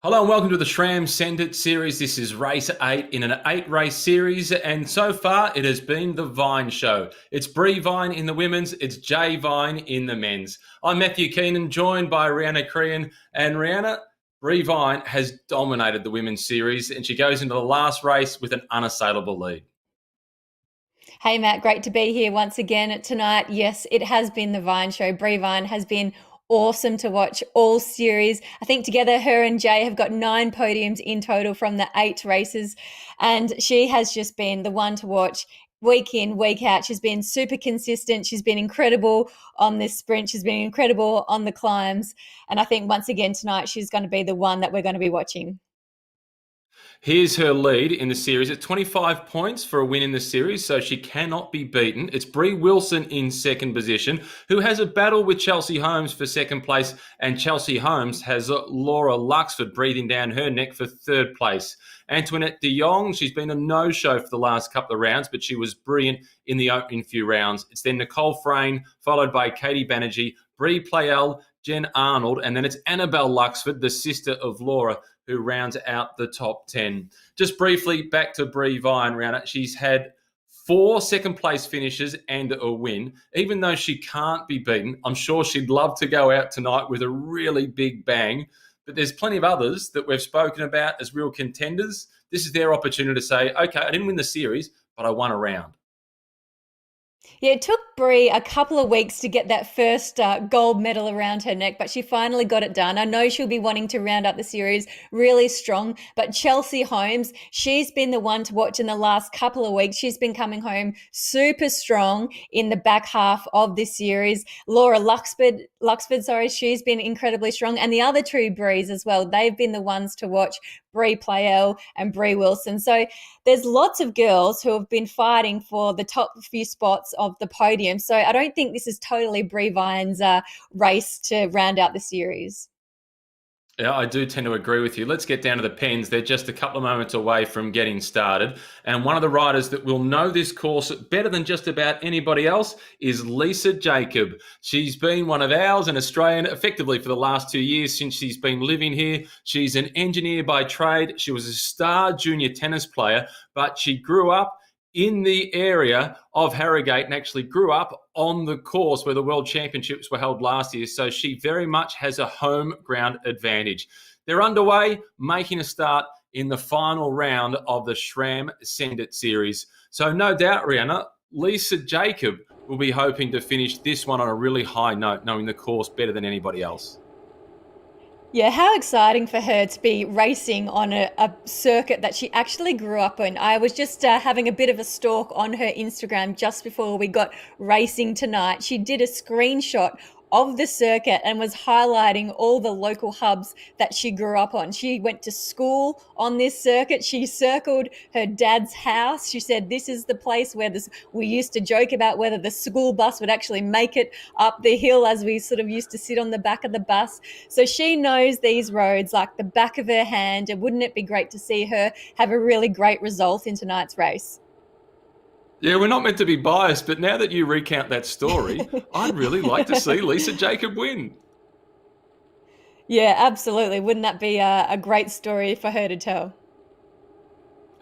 Hello and welcome to the SRAM Send It Series. This is race 8 in an 8-race series, and so far it has been the Vine show. It's Bree Vine in the women's, it's Jay Vine in the men's. I'm Matthew Keenan, joined by Rihanna Crean, and Rihanna, Bree Vine has dominated the women's series, and she goes into the last race with an unassailable lead. Hey Matt, great to be here once again tonight. Yes, it has been the Vine show. Bree Vine has been awesome to watch all series. I think together her and Jay have got 9 podiums in total from the 8 races, and she has just been the one to watch week in, week out. She's been super consistent. She's been incredible on this sprint. She's been incredible on the climbs. And I think once again tonight, she's going to be the one that we're going to be watching. Here's her lead in the series at 25 points for a win in the series, so she cannot be beaten. It's Bree Wilson in second position, who has a battle with Chelsea Holmes for second place, and Chelsea Holmes has Laura Luxford breathing down her neck for third place. Antoinette de Jong, she's been a no-show for the last couple of rounds, but she was brilliant in the opening few rounds. It's then Nicole Frayne, followed by Katie Banerjee, Bree Playell, Jen Arnold, and then it's Annabelle Luxford, the sister of Laura, who rounds out the top 10. Just briefly, back to Bree Vine, Rihanna. She's had 4 second-place finishes and a win. Even though she can't be beaten, I'm sure she'd love to go out tonight with a really big bang. But there's plenty of others that we've spoken about as real contenders. This is their opportunity to say, okay, I didn't win the series, but I won a round. Yeah, it took Bree a couple of weeks to get that first gold medal around her neck, but she finally got it done. I know she'll be wanting to round up the series really strong, but Chelsea Holmes, she's been the one to watch in the last couple of weeks. She's been coming home super strong in the back half of this series. Laura Luxford, she's been incredibly strong, and the other two Brees as well. They've been the ones to watch, Bree Playell and Bree Wilson. So there's lots of girls who have been fighting for the top few spots of the podium. So I don't think this is totally Bree Vine's race to round out the series. Yeah, I do tend to agree with you. Let's get down to the pens. They're just a couple of moments away from getting started. And one of the riders that will know this course better than just about anybody else is Lisa Jacob. She's been one of ours, an Australian, effectively for the last 2 years since she's been living here. She's an engineer by trade. She was a star junior tennis player, but she grew up in the area of Harrogate and actually grew up on the course where the World Championships were held last year. So she very much has a home ground advantage. They're underway, making a start in the final round of the SRAM Send It Series. So no doubt, Rihanna, Lisa Jacob will be hoping to finish this one on a really high note, knowing the course better than anybody else. Yeah, how exciting for her to be racing on a circuit that she actually grew up in. I was just having a bit of a stalk on her Instagram just before we got racing tonight. She did a screenshot of the circuit and was highlighting all the local hubs that she grew up on. She went to school on this circuit. She circled her dad's house. She said, this is the place where we used to joke about whether the school bus would actually make it up the hill, as we sort of used to sit on the back of the bus. So she knows these roads like the back of her hand. And wouldn't it be great to see her have a really great result in tonight's race? Yeah, we're not meant to be biased, but now that you recount that story, I'd really like to see Lisa Jacob win. Yeah, absolutely. Wouldn't that be a great story for her to tell?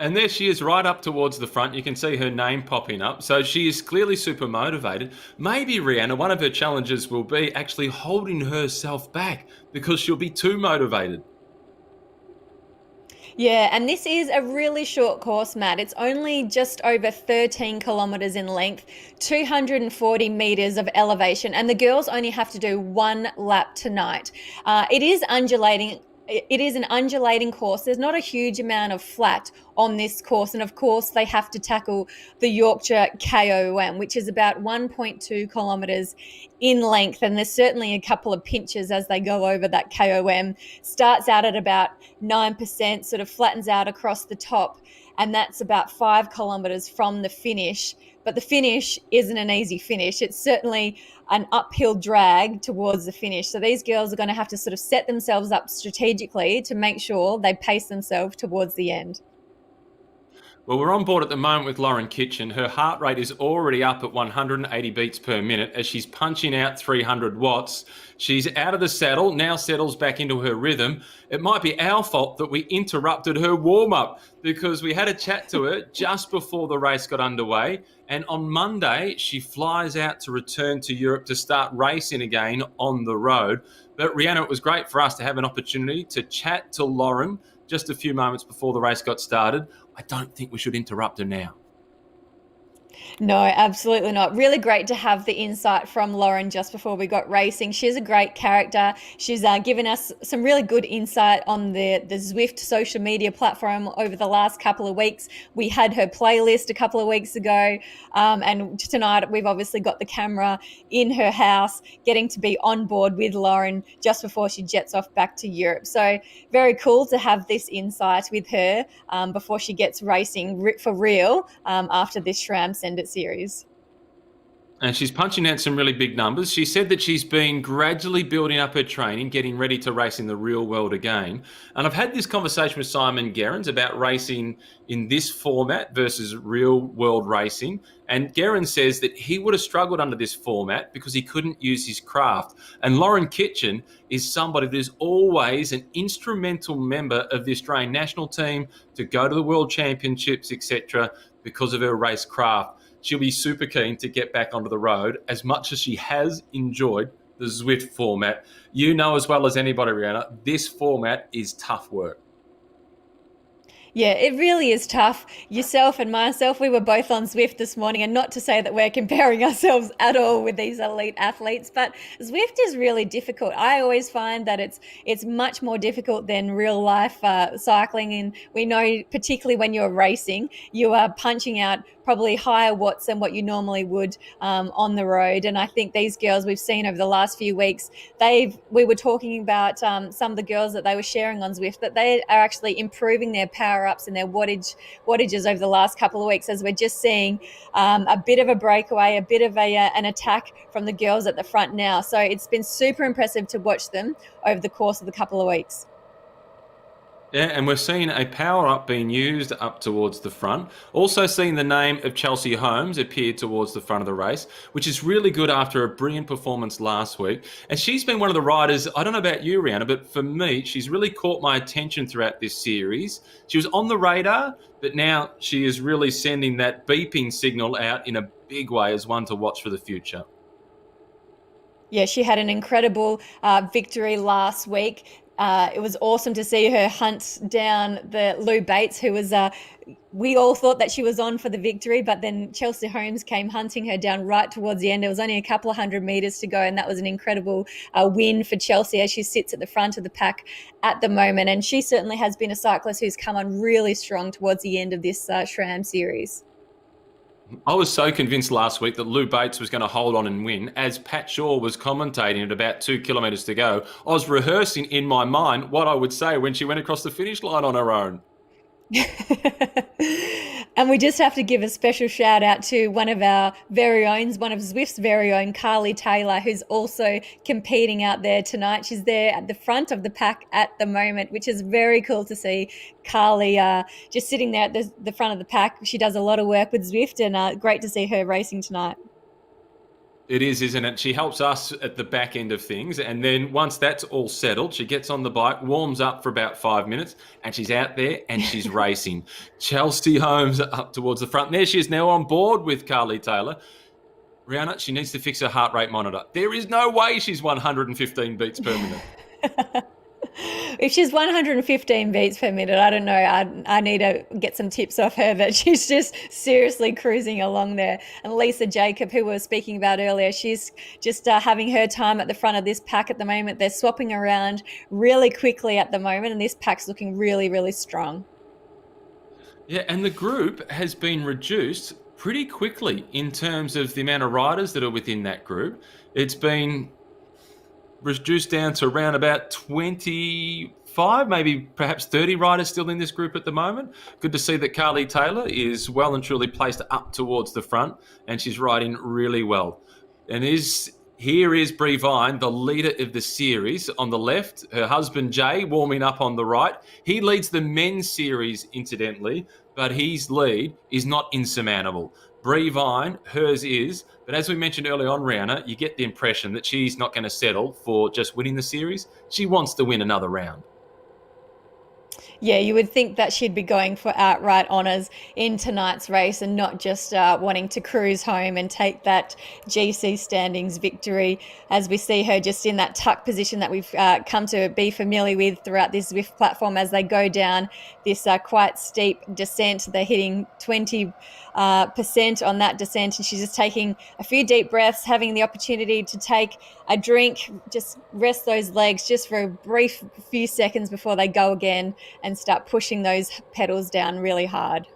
And there she is right up towards the front. You can see her name popping up. So she is clearly super motivated. Maybe Rihanna, one of her challenges will be actually holding herself back because she'll be too motivated. Yeah, and this is a really short course, Matt. It's only just over 13 kilometres in length, 240 metres of elevation, and the girls only have to do 1 lap tonight. It is undulating. It is an undulating course. There's not a huge amount of flat on this course. And of course, they have to tackle the Yorkshire KOM, which is about 1.2 kilometres in length. And there's certainly a couple of pinches as they go over that KOM. Starts out at about 9%, sort of flattens out across the top. And that's about 5 kilometres from the finish. But the finish isn't an easy finish. It's certainly an uphill drag towards the finish. So these girls are going to have to sort of set themselves up strategically to make sure they pace themselves towards the end. Well, we're on board at the moment with Lauren Kitchen. Her heart rate is already up at 180 beats per minute as she's punching out 300 watts. She's out of the saddle, now settles back into her rhythm. It might be our fault that we interrupted her warm-up because we had a chat to her just before the race got underway. And on Monday, she flies out to return to Europe to start racing again on the road. But Rhianna, it was great for us to have an opportunity to chat to Lauren just a few moments before the race got started. I don't think we should interrupt her now. No, absolutely not. Really great to have the insight from Lauren just before we got racing. She's a great character. She's given us some really good insight on the Zwift social media platform over the last couple of weeks. We had her playlist a couple of weeks ago, and tonight we've obviously got the camera in her house, getting to be on board with Lauren just before she jets off back to Europe. So very cool to have this insight with her before she gets racing for real after this SRAM Send It Series. And she's punching out some really big numbers. She said that she's been gradually building up her training, getting ready to race in the real world again. And I've had this conversation with Simon Gerrans about racing in this format versus real world racing. And Gerrans says that he would have struggled under this format because he couldn't use his craft. And Lauren Kitchen is somebody that is always an instrumental member of the Australian national team to go to the World Championships, etc., because of her race craft. She'll be super keen to get back onto the road as much as she has enjoyed the Zwift format. You know as well as anybody, Rhianna, this format is tough work. Yeah, it really is tough. Yourself and myself, we were both on Zwift this morning, and not to say that we're comparing ourselves at all with these elite athletes, but Zwift is really difficult. I always find that it's much more difficult than real life cycling, and we know particularly when you're racing, you are punching out probably higher watts than what you normally would on the road. And I think these girls we've seen over the last few weeks, we were talking about some of the girls that they were sharing on Zwift, that they are actually improving their power ups and their wattages over the last couple of weeks, as we're just seeing a bit of a breakaway, a bit of an attack from the girls at the front now. So it's been super impressive to watch them over the course of the couple of weeks. Yeah, and we're seeing a power up being used up towards the front. Also seeing the name of Chelsea Holmes appear towards the front of the race, which is really good after a brilliant performance last week. And she's been one of the riders, I don't know about you, Rhianna, but for me, she's really caught my attention throughout this series. She was on the radar, but now she is really sending that beeping signal out in a big way as one to watch for the future. Yeah, she had an incredible victory last week. It was awesome to see her hunt down the Lou Bates, who was, we all thought that she was on for the victory, but then Chelsea Holmes came hunting her down right towards the end. There was only a couple of 100 meters to go, and that was an incredible win for Chelsea as she sits at the front of the pack at the moment. And she certainly has been a cyclist who's come on really strong towards the end of this SRAM series. I was so convinced last week that Lou Bates was going to hold on and win. As Pat Shaw was commentating at about 2 kilometres to go, I was rehearsing in my mind what I would say when she went across the finish line on her own. And we just have to give a special shout out to one of our very own, one of Zwift's very own, Carly Taylor, who's also competing out there tonight. She's there at the front of the pack at the moment, which is very cool to see. Carly just sitting there at the front of the pack. She does a lot of work with Zwift, and great to see her racing tonight. It is, isn't it? She helps us at the back end of things. And then once that's all settled, she gets on the bike, warms up for about 5 minutes, and she's out there and she's racing. Chelsea Holmes up towards the front. There she is now on board with Carly Taylor. Rhianna, she needs to fix her heart rate monitor. There is no way she's 115 beats per minute. If she's 115 beats per minute, I don't know. I need to get some tips off her, but she's just seriously cruising along there. And Lisa Jacob, who we were speaking about earlier, she's just having her time at the front of this pack at the moment. They're swapping around really quickly at the moment, and this pack's looking really, really strong. Yeah, and the group has been reduced pretty quickly in terms of the amount of riders that are within that group. It's been reduced down to around about 25, maybe perhaps 30 riders still in this group at the moment. Good to see that Carly Taylor is well and truly placed up towards the front, and she's riding really well. And here is Brie Vine, the leader of the series. On the left, her husband Jay warming up on the right. He leads the men's series, incidentally, but his lead is not insurmountable. Bree Vine, hers is, but as we mentioned early on, Rihanna, you get the impression that she's not going to settle for just winning the series. She wants to win another round. Yeah, you would think that she'd be going for outright honours in tonight's race and not just wanting to cruise home and take that GC standings victory, as we see her just in that tuck position that we've come to be familiar with throughout this Zwift platform as they go down this quite steep descent. They're hitting 20% on that descent, and she's just taking a few deep breaths, having the opportunity to take a drink, just rest those legs just for a brief few seconds before they go again and start pushing those pedals down really hard.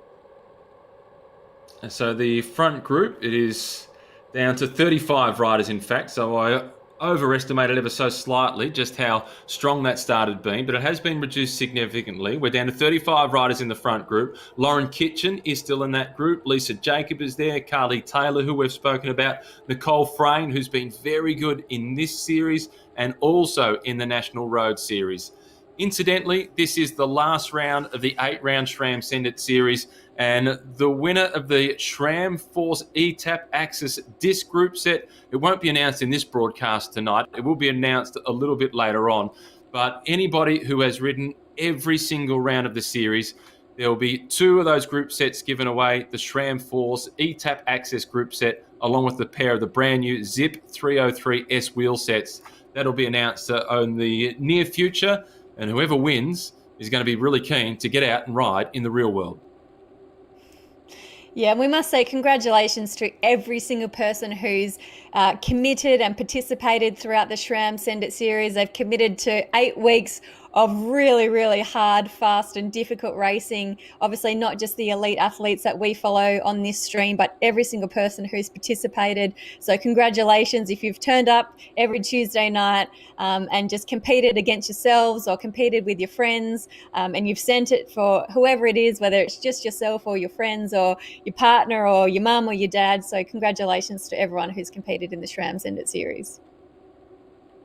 So the front group, it is down to 35 riders, in fact. So I overestimated ever so slightly just how strong that start had been, but it has been reduced significantly. We're down to 35 riders in the front group. Lauren Kitchen is still in that group. Lisa Jacob is there. Carly Taylor, who we've spoken about. Nicole Frayne, who's been very good in this series and also in the National Road Series. Incidentally, this is the last round of the 8-round SRAM Send It Series, and the winner of the SRAM Force eTap AXS disc group set, it won't be announced in this broadcast tonight. It will be announced a little bit later on. But anybody who has ridden every single round of the series, there will be 2 of those group sets given away, the SRAM Force eTap AXS group set, along with the pair of the brand new Zipp 303S wheel sets. That'll be announced in the near future. And whoever wins is going to be really keen to get out and ride in the real world. Yeah, and we must say congratulations to every single person who's committed and participated throughout the SRAM Send It series. They've committed to 8 weeks of really, really hard, fast and difficult racing. Obviously not just the elite athletes that we follow on this stream, but every single person who's participated. So congratulations if you've turned up every Tuesday night and just competed against yourselves or competed with your friends and you've sent it for whoever it is, whether it's just yourself or your friends or your partner or your mum or your dad. So congratulations to everyone who's competed in the SRAM Send It series.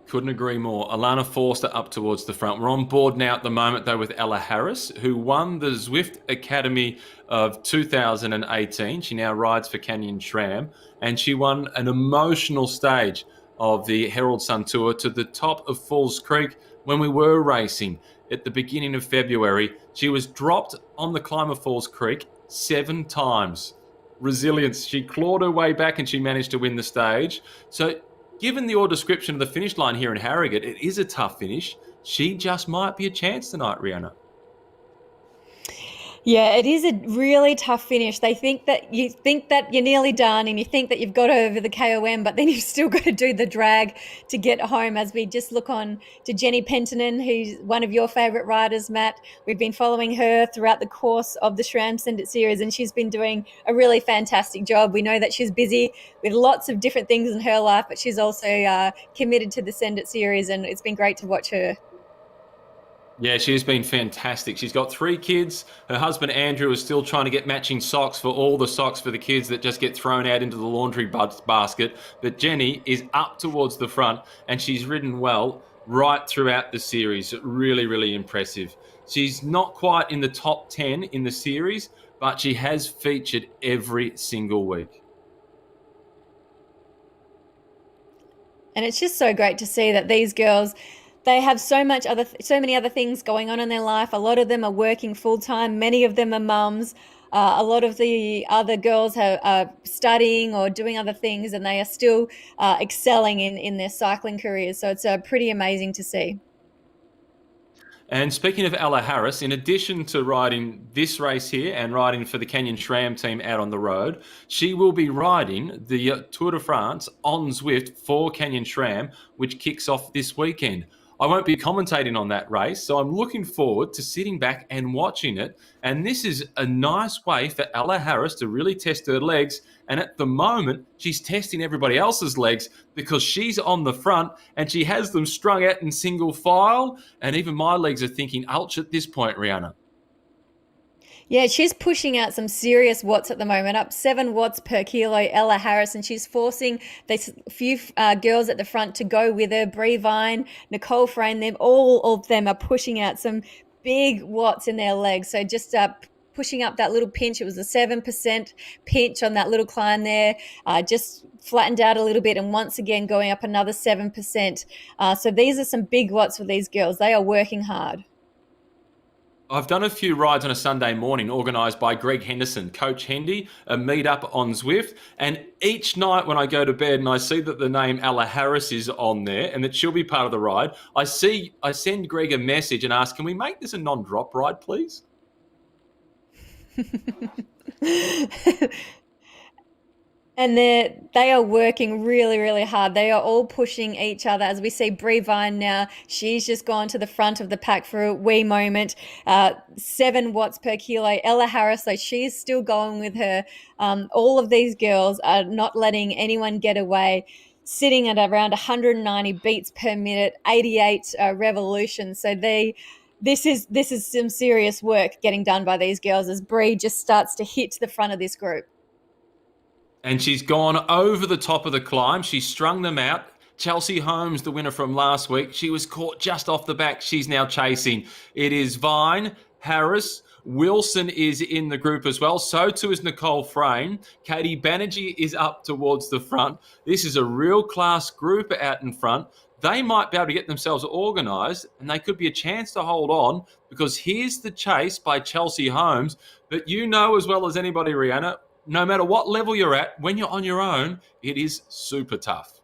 Couldn't agree more. Alana Forster up towards the front. We're on board now at the moment, though, with Ella Harris, who won the Zwift Academy of 2018. She now rides for Canyon SRAM, and she won an emotional stage of the Herald Sun Tour to the top of Falls Creek when we were racing at the beginning of February. She was dropped on the climb of Falls Creek 7 times. Resilience. She clawed her way back and she managed to win the stage. So given the all description of the finish line here in Harrogate, it is a tough finish. She just might be a chance tonight, Rihanna. Yeah, it is a really tough finish. You think that you're nearly done and you think that you've got over the KOM, but then you've still got to do the drag to get home. As we just look on to Jenny Penttinen, who's one of your favourite riders, Matt. We've been following her throughout the course of the SRAM Send It series, and she's been doing a really fantastic job. We know that she's busy with lots of different things in her life, but she's also committed to the Send It series, and it's been great to watch her. Yeah, she's been fantastic. She's got 3 kids. Her husband, Andrew, is still trying to get matching socks for all the socks for the kids that just get thrown out into the laundry basket. But Jenny is up towards the front, and she's ridden well right throughout the series. Really, really impressive. She's not quite in the top 10 in the series, but she has featured every single week. And it's just so great to see that these girls, they have so many other things going on in their life. A lot of them are working full time. Many of them are mums. A lot of the other girls are studying or doing other things, and they are still excelling in their cycling careers. So it's pretty amazing to see. And speaking of Ella Harris, in addition to riding this race here and riding for the Canyon SRAM team out on the road, she will be riding the Tour de France on Zwift for Canyon SRAM, which kicks off this weekend. I won't be commentating on that race, so I'm looking forward to sitting back and watching it. And this is a nice way for Ella Harris to really test her legs. And at the moment, she's testing everybody else's legs because she's on the front and she has them strung out in single file. And even my legs are thinking, ouch at this point, Rihanna. Yeah, she's pushing out some serious watts at the moment, up 7 watts per kilo, Ella Harris, and she's forcing these few girls at the front to go with her. Bree Vine, Nicole Frayne, all of them are pushing out some big watts in their legs. So just pushing up that little pinch. It was a 7% pinch on that little climb there, just flattened out a little bit, and once again going up another 7%. So these are some big watts for these girls. They are working hard. I've done a few rides on a Sunday morning organised by Greg Henderson, Coach Hendy, a meet-up on Zwift. And each night when I go to bed and I see that the name Ella Harris is on there and that she'll be part of the ride, I send Greg a message and ask, can we make this a non-drop ride, please? And they are working really, really hard. They are all pushing each other. As we see Brie Vine now, she's just gone to the front of the pack for a wee moment. 7 watts per kilo. Ella Harris, though, she's still going with her. All of these girls are not letting anyone get away, sitting at around 190 beats per minute, 88 revolutions. So this is some serious work getting done by these girls as Brie just starts to hit the front of this group. And she's gone over the top of the climb. She strung them out. Chelsea Holmes, the winner from last week, she was caught just off the back. She's now chasing. It is Vine, Harris, Wilson is in the group as well. So too is Nicole Frayne. Katie Banerjee is up towards the front. This is a real class group out in front. They might be able to get themselves organised, and they could be a chance to hold on, because here's the chase by Chelsea Holmes. But you know as well as anybody, Rihanna, no matter what level you're at, when you're on your own, it is super tough.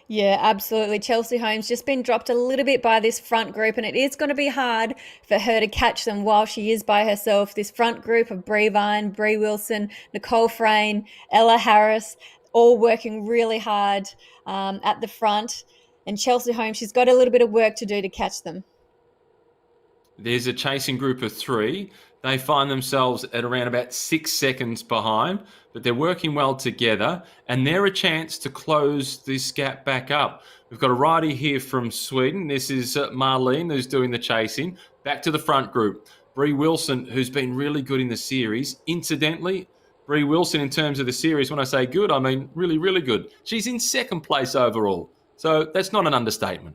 Yeah, absolutely. Chelsea Holmes just been dropped a little bit by this front group, and it is going to be hard for her to catch them while she is by herself. This front group of Brie Vine, Brie Wilson, Nicole Frayne, Ella Harris, all working really hard at the front. And Chelsea Holmes, she's got a little bit of work to do to catch them. There's a chasing group of 3. They find themselves at around about 6 seconds behind, but they're working well together, and they're a chance to close this gap back up. We've got a rider here from Sweden. This is Marlene, who's doing the chasing. Back to the front group. Brie Wilson, who's been really good in the series. Incidentally, Brie Wilson, in terms of the series, when I say good, I mean really, really good. She's in second place overall, so that's not an understatement.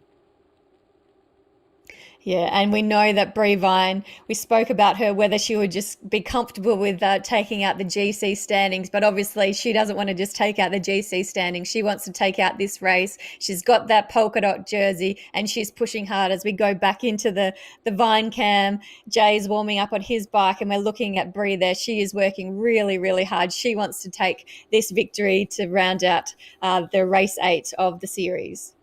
Yeah, and we know that Brie Vine, we spoke about her, whether she would just be comfortable with taking out the GC standings, but obviously she doesn't want to just take out the GC standings. She wants to take out this race. She's got that polka dot jersey, and she's pushing hard. As we go back into the Vine cam, Jay's warming up on his bike, and we're looking at Brie there. She is working really, really hard. She wants to take this victory to round out the race 8 of the series.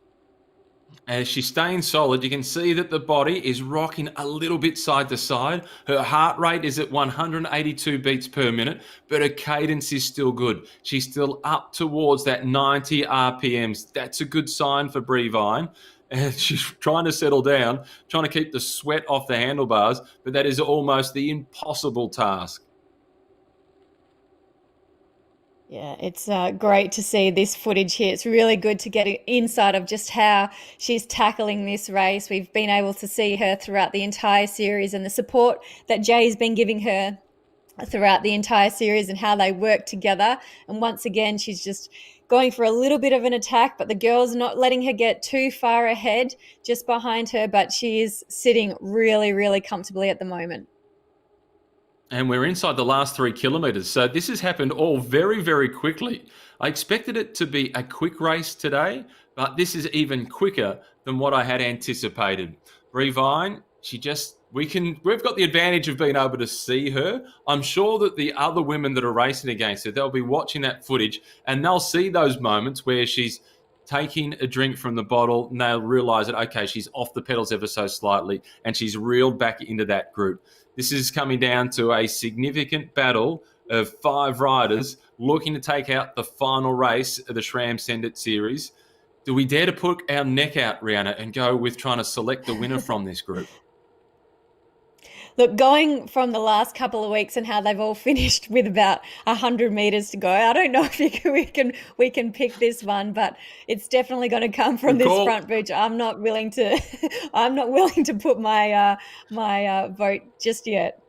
As she's staying solid, you can see that the body is rocking a little bit side to side. Her heart rate is at 182 beats per minute, but her cadence is still good. She's still up towards that 90 RPMs. That's a good sign for Brie Vine. And she's trying to settle down, trying to keep the sweat off the handlebars, but that is almost the impossible task. Yeah, it's great to see this footage here. It's really good to get an insight of just how she's tackling this race. We've been able to see her throughout the entire series, and the support that Jay's been giving her throughout the entire series, and how they work together. And once again, she's just going for a little bit of an attack, but the girl's not letting her get too far ahead, just behind her, but she is sitting really, really comfortably at the moment. And we're inside the last 3 kilometres. So this has happened all very, very quickly. I expected it to be a quick race today, but this is even quicker than what I had anticipated. Brie Vine, we've got the advantage of being able to see her. I'm sure that the other women that are racing against her, they'll be watching that footage, and they'll see those moments where she's taking a drink from the bottle, and they'll realise that, okay, she's off the pedals ever so slightly, and she's reeled back into that group. This is coming down to a significant battle of 5 riders looking to take out the final race of the SRAM Send It Series. Do we dare to put our neck out, Rihanna, and go with trying to select the winner from this group? Look, going from the last couple of weeks and how they've all finished with about 100 meters to go, I don't know if we can pick this one, but it's definitely going to come from this front booch. I'm not willing to put my vote just yet.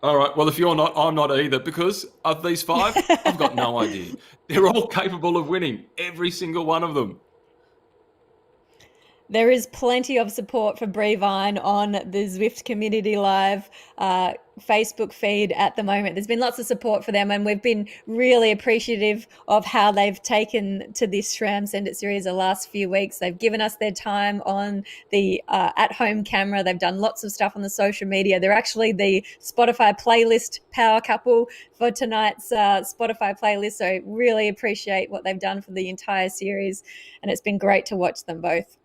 All right. Well, if you're not, I'm not either, because of these 5, I've got no idea. They're all capable of winning, every single one of them. There is plenty of support for Brie Vine on the Zwift Community Live Facebook feed at the moment. There's been lots of support for them, and we've been really appreciative of how they've taken to this SRAM Send It Series the last few weeks. They've given us their time on the at-home camera. They've done lots of stuff on the social media. They're actually the Spotify playlist power couple for tonight's Spotify playlist, so really appreciate what they've done for the entire series, and it's been great to watch them both.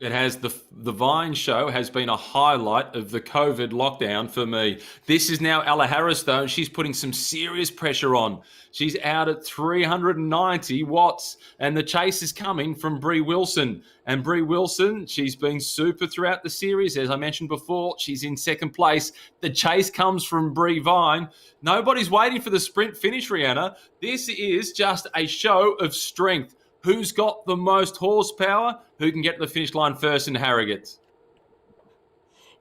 It has the Vine show has been a highlight of the COVID lockdown for me. This is now Ella Harris, though, and she's putting some serious pressure on. She's out at 390 watts, and the chase is coming from Brie Wilson. And Brie Wilson, she's been super throughout the series. As I mentioned before, she's in second place. The chase comes from Brie Vine. Nobody's waiting for the sprint finish, Rihanna. This is just a show of strength. Who's got the most horsepower? Who can get to the finish line first in Harrogate?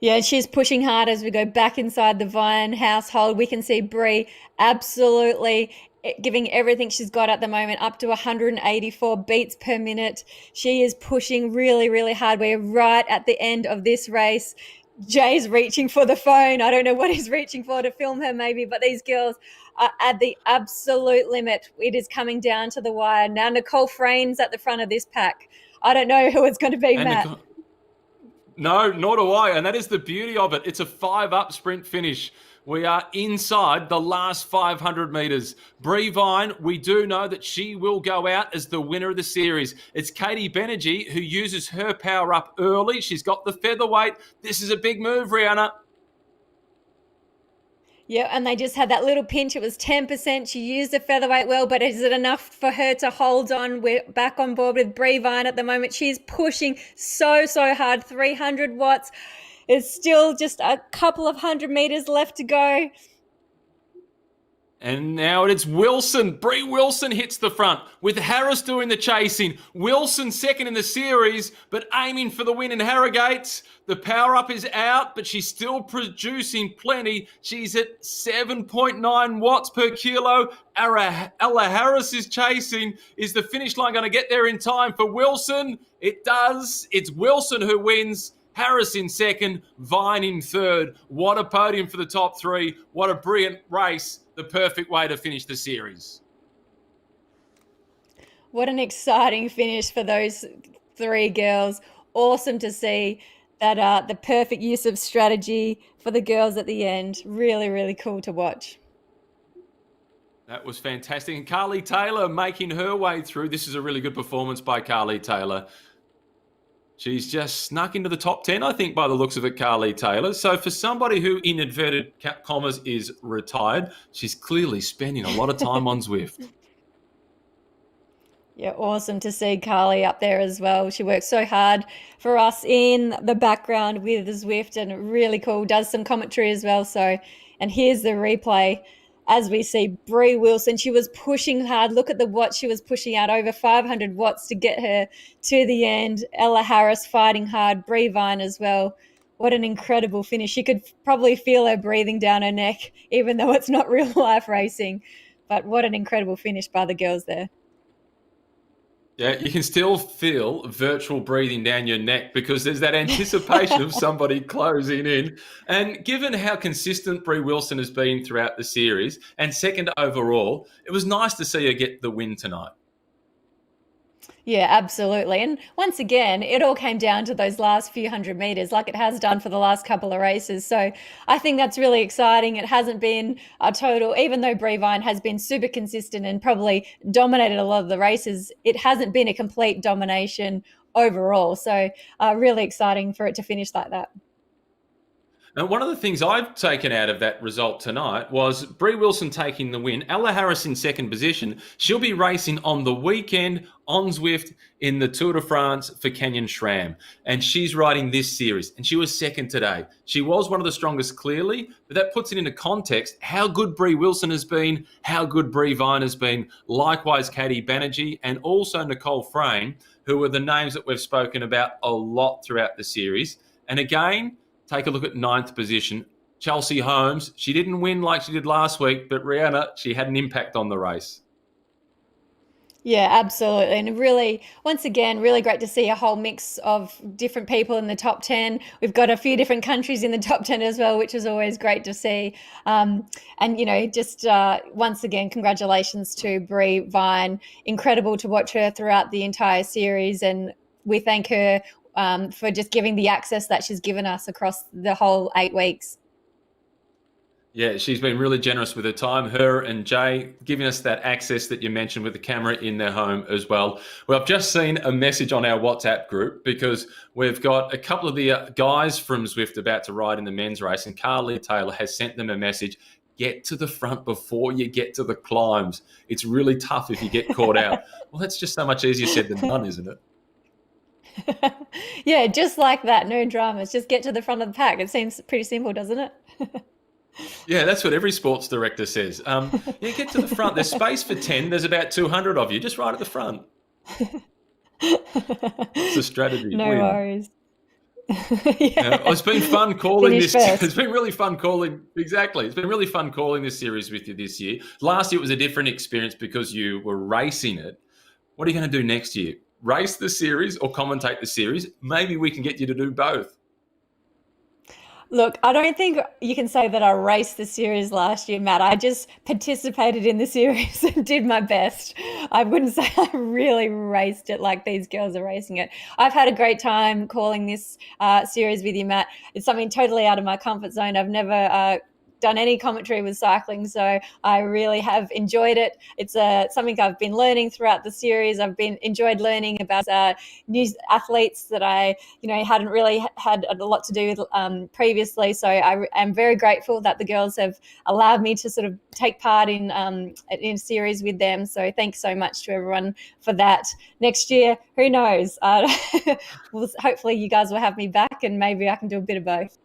Yeah, she's pushing hard as we go back inside the Vine household. We can see Brie absolutely giving everything she's got at the moment, up to 184 beats per minute. She is pushing really, really hard. We're right at the end of this race. Jay's reaching for the phone. I don't know what he's reaching for to film her maybe, but these girls are at the absolute limit. It is coming down to the wire. Now Nicole Frane's at the front of this pack. I don't know who it's going to be, and Matt. No, nor do I. And that is the beauty of it. It's a 5-up sprint finish. We are inside the last 500 metres. Brie Vine, we do know that she will go out as the winner of the series. It's Katie Banerjee who uses her power up early. She's got the featherweight. This is a big move, Rihanna. Yeah, and they just had that little pinch. It was 10%. She used the featherweight well, but is it enough for her to hold on? We're back on board with Brie Vine at the moment. She's pushing so hard, 300 watts. It's still just a couple of 100 metres left to go. And now it's Wilson. Brie Wilson hits the front with Harris doing the chasing. Wilson second in the series, but aiming for the win in Harrogate. The power up is out, but she's still producing plenty. She's at 7.9 watts per kilo. Ella Harris is chasing. Is the finish line going to get there in time for Wilson? It does. It's Wilson who wins. Harris in second, Vine in third. What a podium for the top three. What a brilliant race. The perfect way to finish the series. What an exciting finish for those three girls. Awesome to see that the perfect use of strategy for the girls at the end. Really, really cool to watch. That was fantastic. And Carly Taylor making her way through. This is a really good performance by Carly Taylor. She's just snuck into the top 10, I think, by the looks of it, Carly Taylor. So for somebody who, in inverted commas, is retired, she's clearly spending a lot of time on Zwift. Yeah, awesome to see Carly up there as well. She works so hard for us in the background with the Zwift, and really cool. Does some commentary as well. So, and here's the replay. As we see Brie Wilson, she was pushing hard. Look at the watts she was pushing out, over 500 watts to get her to the end. Ella Harris fighting hard, Brie Vine as well. What an incredible finish. You could probably feel her breathing down her neck, even though it's not real life racing. But what an incredible finish by the girls there. Yeah, you can still feel virtual breathing down your neck because there's that anticipation of somebody closing in. And given how consistent Brie Wilson has been throughout the series and second overall, it was nice to see her get the win tonight. Yeah, absolutely. And once again, it all came down to those last few 100 metres like it has done for the last couple of races. So I think that's really exciting. It hasn't been a total, even though Brie Vine has been super consistent and probably dominated a lot of the races, it hasn't been a complete domination overall. So really exciting for it to finish like that. And one of the things I've taken out of that result tonight was Brie Wilson taking the win. Ella Harris in second position. She'll be racing on the weekend on Zwift in the Tour de France for Canyon SRAM. And she's riding this series. And she was second today. She was one of the strongest clearly, but that puts it into context how good Brie Wilson has been, how good Brie Vine has been. Likewise, Katie Banerjee and also Nicole Frane, who are the names that we've spoken about a lot throughout the series. And again, take a look at ninth position. Chelsea Holmes, she didn't win like she did last week, but Rihanna, she had an impact on the race. Yeah, absolutely. And really, once again, really great to see a whole mix of different people in the top 10. We've got a few different countries in the top 10 as well, which is always great to see. And, just once again, congratulations to Brie Vine. Incredible to watch her throughout the entire series. And we thank her for just giving the access that she's given us across the whole 8 weeks. Yeah, she's been really generous with her time, her and Jay, giving us that access that you mentioned with the camera in their home as well. Well, I've just seen a message on our WhatsApp group because we've got a couple of the guys from Zwift about to ride in the men's race, and Carly Taylor has sent them a message. Get to the front before you get to the climbs. It's really tough if you get caught out. Well, that's just so much easier said than done, isn't it? Yeah, just like that. No dramas. Just get to the front of the pack. It seems pretty simple, doesn't it? Yeah, that's what every sports director says. Yeah, get to the front. There's space for 10. There's about 200 of you. Just right at the front. It's a strategy. No Win. worries. It's been fun calling Finish this. first. It's been really fun calling. Exactly. It's been really fun calling this series with you this year. Last year it was a different experience because you were racing it. What are you going to do next year? Race the series or commentate the series? Maybe we can get you to do both. Look, I don't think you can say that I raced the series last year, Matt. I just participated in the series and did my best. I wouldn't say I really raced it like these girls are racing it. I've had a great time calling this series with you, Matt. It's something totally out of my comfort zone. I've never done any commentary with cycling, so I really have enjoyed it. It's something I've been learning throughout the series. I've been enjoyed learning about new athletes that I hadn't really had a lot to do with previously. So I am very grateful that the girls have allowed me to sort of take part in a series with them. So thanks so much to everyone for that. Next year, who knows? Well, hopefully you guys will have me back, and maybe I can do a bit of both.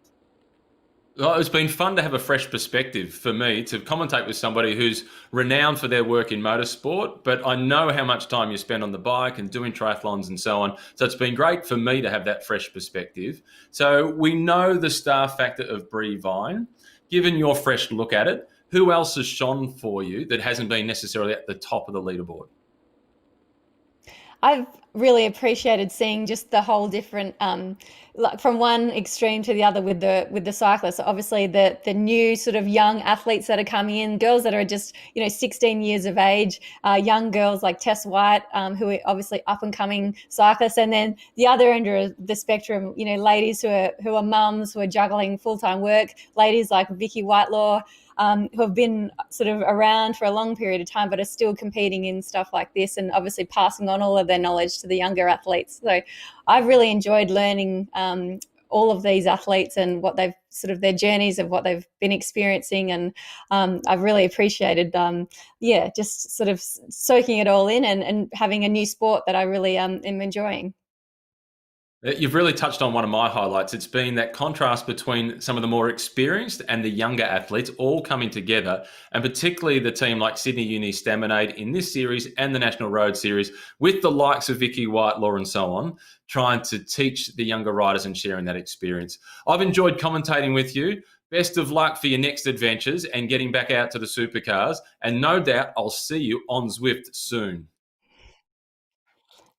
Well, it's been fun to have a fresh perspective for me to commentate with somebody who's renowned for their work in motorsport, but I know how much time you spend on the bike and doing triathlons and so on. So it's been great for me to have that fresh perspective. So we know the star factor of Brie Vine. Given your fresh look at it, who else has shone for you that hasn't been necessarily at the top of the leaderboard? I've really appreciated seeing just the whole different, like from one extreme to the other with the cyclists. Obviously, the new sort of young athletes that are coming in, girls that are just 16 years of age, young girls like Tess White, who are obviously up and coming cyclists, and then the other end of the spectrum, ladies who are mums who are juggling full time work, ladies like Vicky Whitelaw, who have been sort of around for a long period of time but are still competing in stuff like this, and obviously passing on all of their knowledge to the younger athletes. So I've really enjoyed learning all of these athletes and what they've sort of their journeys of what they've been experiencing, and I've really appreciated just sort of soaking it all in and having a new sport that I really am enjoying. You've really touched on one of my highlights. It's been that contrast between some of the more experienced and the younger athletes all coming together, and particularly the team like Sydney Uni Staminade in this series and the National Road Series with the likes of Vicky Whitelaw and so on, trying to teach the younger riders and sharing that experience. I've enjoyed commentating with you. Best of luck for your next adventures and getting back out to the supercars. And no doubt I'll see you on Zwift soon.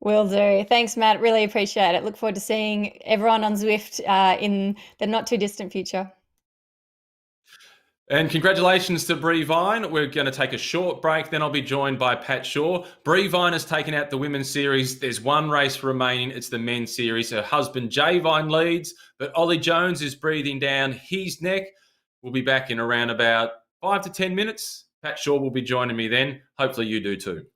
Will do. Thanks, Matt. Really appreciate it. Look forward to seeing everyone on Zwift in the not too distant future. And congratulations to Brie Vine. We're going to take a short break, then I'll be joined by Pat Shaw. Brie Vine has taken out the women's series. There's one race remaining. It's the men's series. Her husband, Jay Vine, leads, but Ollie Jones is breathing down his neck. We'll be back in around about 5 to 10 minutes. Pat Shaw will be joining me then. Hopefully you do too.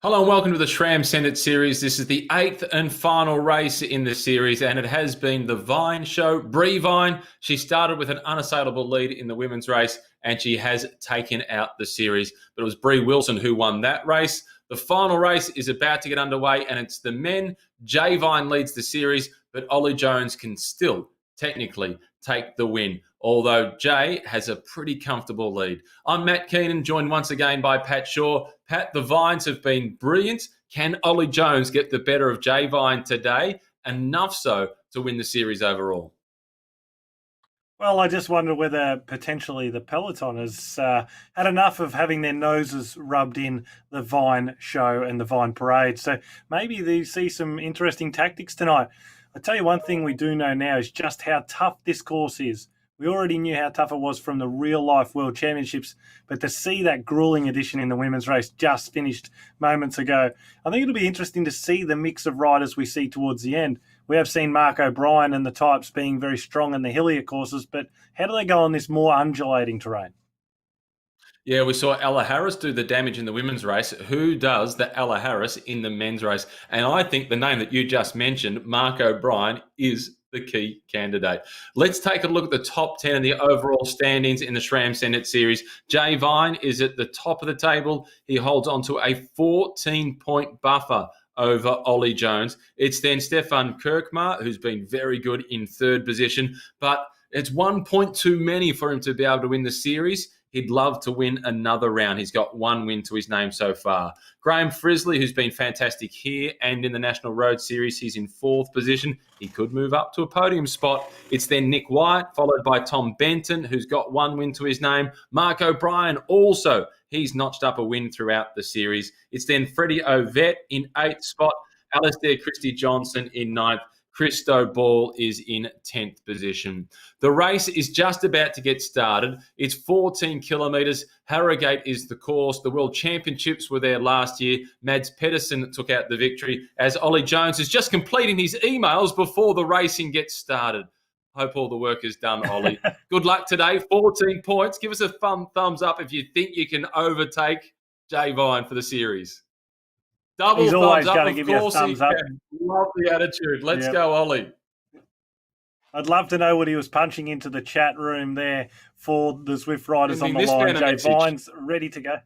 Hello and welcome to the SRAM Send It Series. This is the 8th and final race in the series, and it has been the Vine show. Bree Vine, she started with an unassailable lead in the women's race, and she has taken out the series. But it was Bree Wilson who won that race. The final race is about to get underway, and it's the men. Jay Vine leads the series, but Ollie Jones can still technically take the win, although Jay has a pretty comfortable lead. I'm Matt Keenan, joined once again by Pat Shaw. Pat, the Vines have been brilliant. Can Ollie Jones get the better of Jay Vine today? Enough so to win the series overall. Well, I just wonder whether potentially the peloton has had enough of having their noses rubbed in the Vine show and the Vine parade. So maybe they see some interesting tactics tonight. I'll tell you one thing we do know now is just how tough this course is. We already knew how tough it was from the real-life World Championships, but to see that grueling edition in the women's race just finished moments ago, I think it'll be interesting to see the mix of riders we see towards the end. We have seen Mark O'Brien and the types being very strong in the hillier courses, but how do they go on this more undulating terrain? Yeah, we saw Ella Harris do the damage in the women's race. Who does the Ella Harris in the men's race? And I think the name that you just mentioned, Mark O'Brien, is the key candidate. Let's take a look at the top 10 and the overall standings in the SRAM Send It Series. Jay Vine is at the top of the table. He holds on to a 14-point buffer over Ollie Jones. It's then Stefan Kirkmar, who's been very good in third position, but it's 1 point too many for him to be able to win the series. He'd love to win another round. He's got one win to his name so far. Graham Frisley, who's been fantastic here and in the National Road Series, he's in fourth position. He could move up to a podium spot. It's then Nick White, followed by Tom Benton, who's got one win to his name. Mark O'Brien also, he's notched up a win throughout the series. It's then Freddie Ovett in eighth spot. Alistair Christie Johnson in ninth. Christo Ball is in 10th position. The race is just about to get started. It's 14 kilometres. Harrogate is the course. The World Championships were there last year. Mads Pedersen took out the victory as Ollie Jones is just completing his emails before the racing gets started. Hope all the work is done, Ollie. Good luck today. 14 points. Give us a thumbs up if you think you can overtake Jay Vine for the series. Double He's always thumbs going up. to give you a thumbs up. Love the attitude. Let's go, Ollie. I'd love to know what he was punching into the chat room there for the Zwift riders on the line. Jay Vine's ready to go.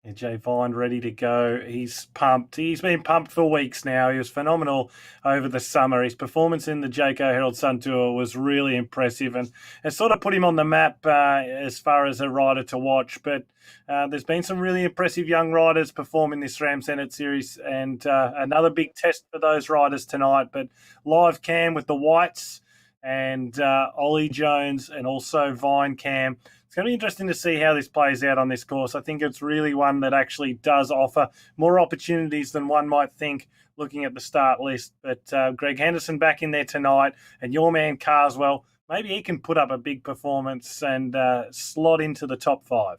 Yeah, Jay Vine ready to go. He's pumped. He's been pumped for weeks now. He was phenomenal over the summer. His performance in the Jayco Herald Sun Tour was really impressive and sort of put him on the map as far as a rider to watch. But there's been some really impressive young riders performing this SRAM Send It Series and another big test for those riders tonight. But live cam with the Whites and Ollie Jones and also Vine cam. It's going to be interesting to see how this plays out on this course. I think it's really one that actually does offer more opportunities than one might think looking at the start list. But Greg Henderson back in there tonight and your man Carswell, maybe he can put up a big performance and slot into the top five.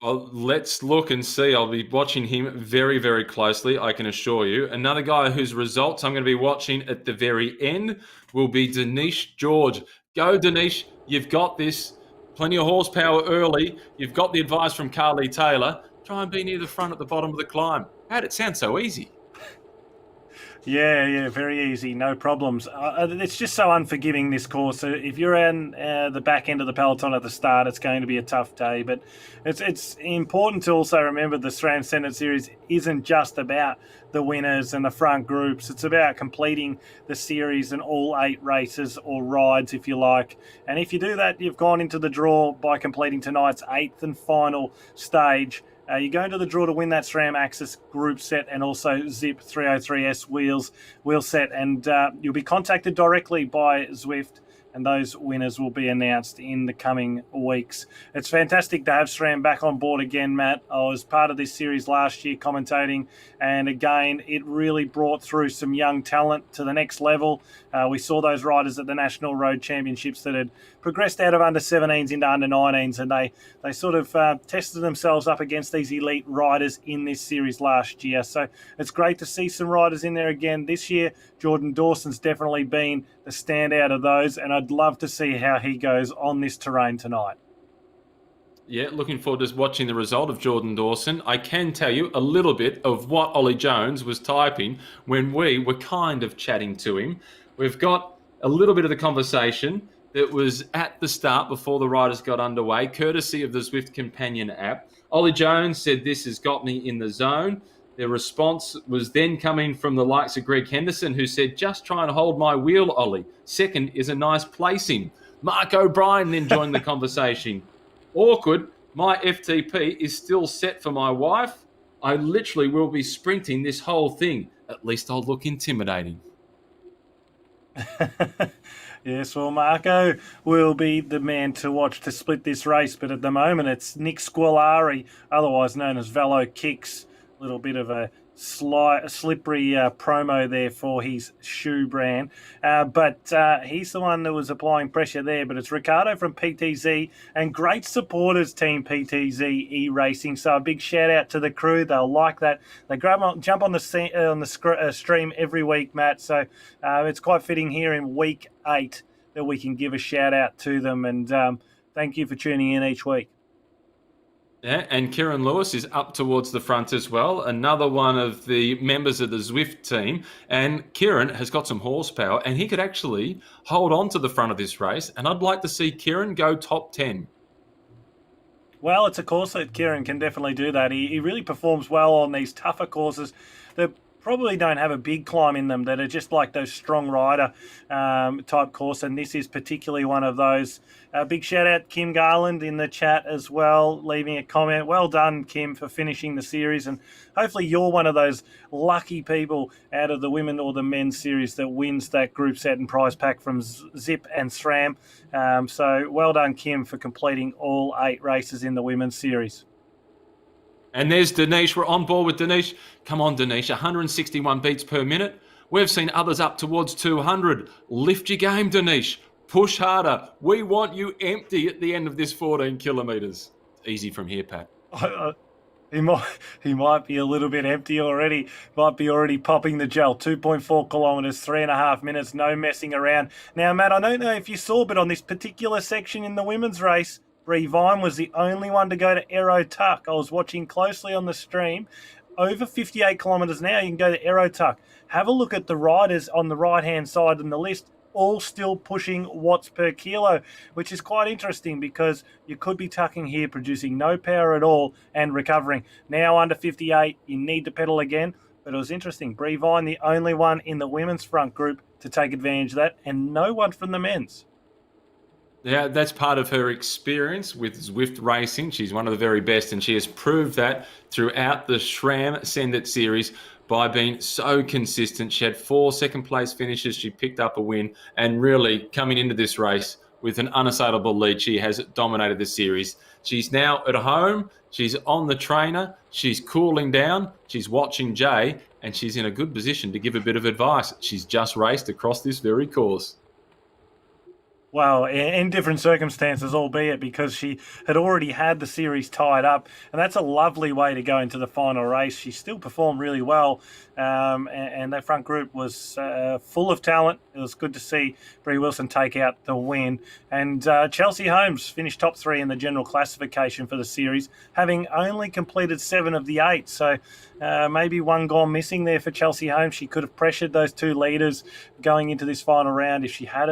Well, let's look and see. I'll be watching him very, very closely, I can assure you. Another guy whose results I'm going to be watching at the very end will be Denise George. Go, Denise. You've got this. Plenty of horsepower early. You've got the advice from Carly Taylor. Try and be near the front at the bottom of the climb. How'd it sound so easy? Yeah, very easy, no problems. It's just so unforgiving, this course. So if you're in the back end of the peloton at the start, it's going to be a tough day. But it's important to also remember the SRAM Send It Series isn't just about the winners and the front groups. It's about completing the series and all 8 races or rides, if you like. And if you do that, you've gone into the draw by completing tonight's 8th and final stage. You go into the draw to win that SRAM AXS Groupset and also Zipp 303S wheel set, and you'll be contacted directly by Zwift, and those winners will be announced in the coming weeks. It's fantastic to have SRAM back on board again, Matt. I was part of this series last year commentating, and again, it really brought through some young talent to the next level. We saw those riders at the National Road Championships that had progressed out of under-17s into under-19s, and they sort of tested themselves up against these elite riders in this series last year. So it's great to see some riders in there again this year. Jordan Dawson's definitely been the standout of those, and I'd love to see how he goes on this terrain tonight. Yeah, looking forward to watching the result of Jordan Dawson. I can tell you a little bit of what Ollie Jones was typing when we were kind of chatting to him. We've got a little bit of the conversation that was at the start before the riders got underway, courtesy of the Zwift Companion app. Ollie Jones said, "This has got me in the zone." The response was then coming from the likes of Greg Henderson, who said, "Just try and hold my wheel, Ollie. Second is a nice placing." Mark O'Brien then joined the conversation. "Awkward. My FTP is still set for my wife. I literally will be sprinting this whole thing. At least I'll look intimidating." Yes, well, Marco will be the man to watch to split this race, but at the moment it's Nick Squilari, otherwise known as Velo Kicks. A little bit of a slippery promo there for his shoe brand. But he's the one that was applying pressure there. But it's Ricardo from PTZ and great supporters team PTZ e-racing. So a big shout out to the crew. They'll like that. They jump on the stream every week, Matt. So it's quite fitting here in week 8 that we can give a shout out to them. And thank you for tuning in each week. Yeah, and Kieran Lewis is up towards the front as well, another one of the members of the Zwift team. And Kieran has got some horsepower, and he could actually hold on to the front of this race. And I'd like to see Kieran go top 10. Well, it's a course that Kieran can definitely do that. He really performs well on these tougher courses that probably don't have a big climb in them, that are just like those strong rider type course, and this is particularly one of those. Big shout out Kim Garland in the chat as well, leaving a comment. Well done, Kim, for finishing the series, and hopefully you're one of those lucky people out of the women or the men's series that wins that group set and prize pack from Zipp and SRAM. So well done, Kim, for completing all 8 races in the women's series. And there's Denise. We're on board with Denise. Come on, Denise. 161 beats per minute. We've seen others up towards 200. Lift your game, Denise. Push harder. We want you empty at the end of this 14 kilometres. Easy from here, Pat. He might be a little bit empty already. Might be already popping the gel. 2.4 kilometres, 3.5 minutes, no messing around. Now, Matt, I don't know if you saw, but on this particular section in the women's race, Bree Vine was the only one to go to Aero Tuck. I was watching closely on the stream. Over 58 kilometres now, you can go to Aero Tuck. Have a look at the riders on the right-hand side in the list, all still pushing watts per kilo, which is quite interesting because you could be tucking here, producing no power at all and recovering. Now under 58, you need to pedal again. But it was interesting. Bree Vine, the only one in the women's front group to take advantage of that, and no one from the men's. Yeah, that's part of her experience with Zwift racing. She's one of the very best, and she has proved that throughout the SRAM Send It Series by being so consistent. She had 4 second-place finishes. She picked up a win, and really coming into this race with an unassailable lead, she has dominated the series. She's now at home. She's on the trainer. She's cooling down. She's watching Jay, and she's in a good position to give a bit of advice. She's just raced across this very course. Well, in different circumstances, albeit because she had already had the series tied up. And that's a lovely way to go into the final race. She still performed really well. And that front group was full of talent. It was good to see Bree Wilson take out the win. And Chelsea Holmes finished top 3 in the general classification for the series, having only completed 7 of the 8. So maybe one gone missing there for Chelsea Holmes. She could have pressured those 2 leaders going into this final round if she had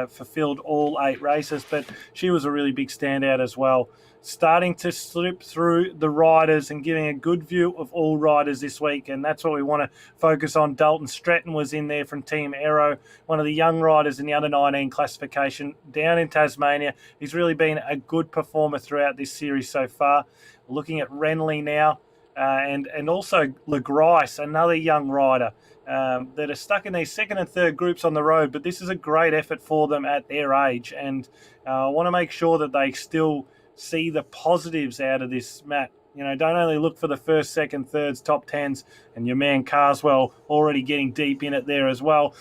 fulfilled all 8 races, but she was a really big standout as well. Starting to slip through the riders and giving a good view of all riders this week, and that's what we want to focus on. Dalton Stratton was in there from Team Aero, one of the young riders in the under-19 classification down in Tasmania. He's really been a good performer throughout this series so far. Looking at Renly now, and also LeGrice, another young rider that are stuck in these second and third groups on the road, but this is a great effort for them at their age, and I want to make sure that they still see the positives out of this, Matt. You know, don't only look for the first, second, thirds, top 10s, and your man Carswell already getting deep in it there as well.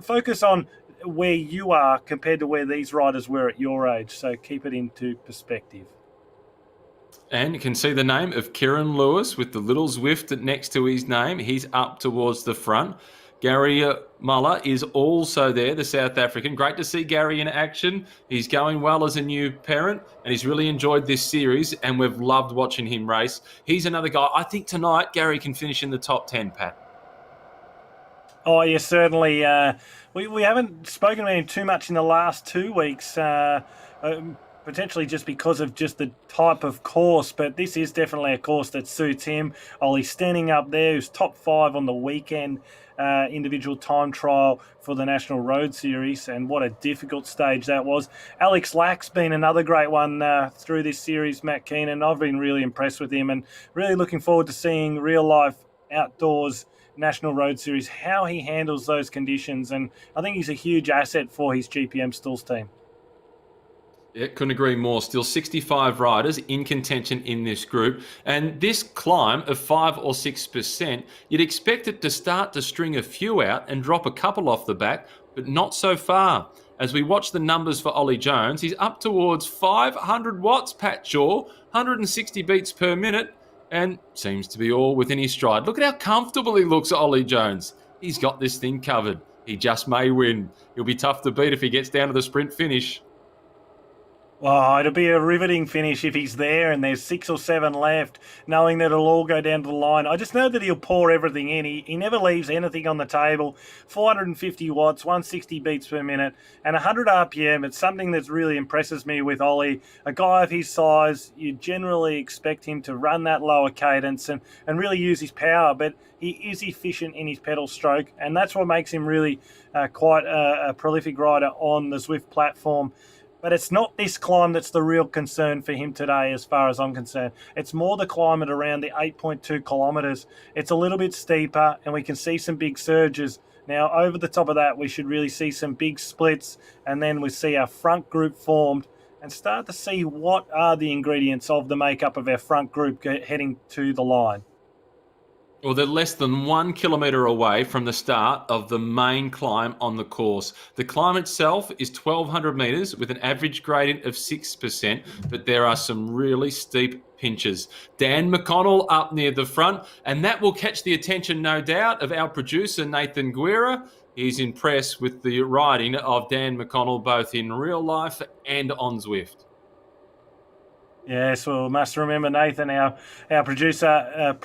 Focus on where you are compared to where these riders were at your age, so keep it into perspective. And you can see the name of Kieran Lewis with the little Zwift next to his name. He's up towards the front. Gary Muller is also there, the South African. Great to see Gary in action. He's going well as a new parent, and he's really enjoyed this series, and we've loved watching him race. He's another guy. I think tonight Gary can finish in the top 10, Pat. Oh, yes, certainly. We haven't spoken about him too much in the last 2 weeks, potentially just because of just the type of course, but this is definitely a course that suits him. Ollie's standing up there, who's top 5 on the weekend individual time trial for the National Road Series, and what a difficult stage that was. Alex Lack's been another great one through this series, Matt Keenan. I've been really impressed with him and really looking forward to seeing real-life outdoors National Road Series, how he handles those conditions, and I think he's a huge asset for his GPM Stills team. Yeah, couldn't agree more. Still 65 riders in contention in this group. And this climb of 5 or 6%, you'd expect it to start to string a few out and drop a couple off the back, but not so far. As we watch the numbers for Ollie Jones, he's up towards 500 watts, Pat Shaw, 160 beats per minute, and seems to be all within his stride. Look at how comfortable he looks, Ollie Jones. He's got this thing covered. He just may win. He'll be tough to beat if he gets down to the sprint finish. Well, it'll be a riveting finish if he's there and there's 6 or 7 left, knowing that it'll all go down to the line. I just know that he'll pour everything in. He never leaves anything on the table. 450 watts, 160 beats per minute, and 100 RPM. It's something that really impresses me with Ollie. A guy of his size, you generally expect him to run that lower cadence and really use his power, but he is efficient in his pedal stroke, and that's what makes him really quite a prolific rider on the Zwift platform. But it's not this climb that's the real concern for him today, as far as I'm concerned. It's more the climb at around the 8.2 kilometres. It's a little bit steeper, and we can see some big surges. Now, over the top of that, we should really see some big splits, and then we see our front group formed and start to see what are the ingredients of the makeup of our front group heading to the line. Well, they're less than 1 kilometre away from the start of the main climb on the course. The climb itself is 1,200 metres with an average gradient of 6%, but there are some really steep pinches. Dan McConnell up near the front, and that will catch the attention, no doubt, of our producer, Nathan Guerra. He's impressed with the riding of Dan McConnell, both in real life and on Zwift. Yes, well, must remember Nathan, our producer,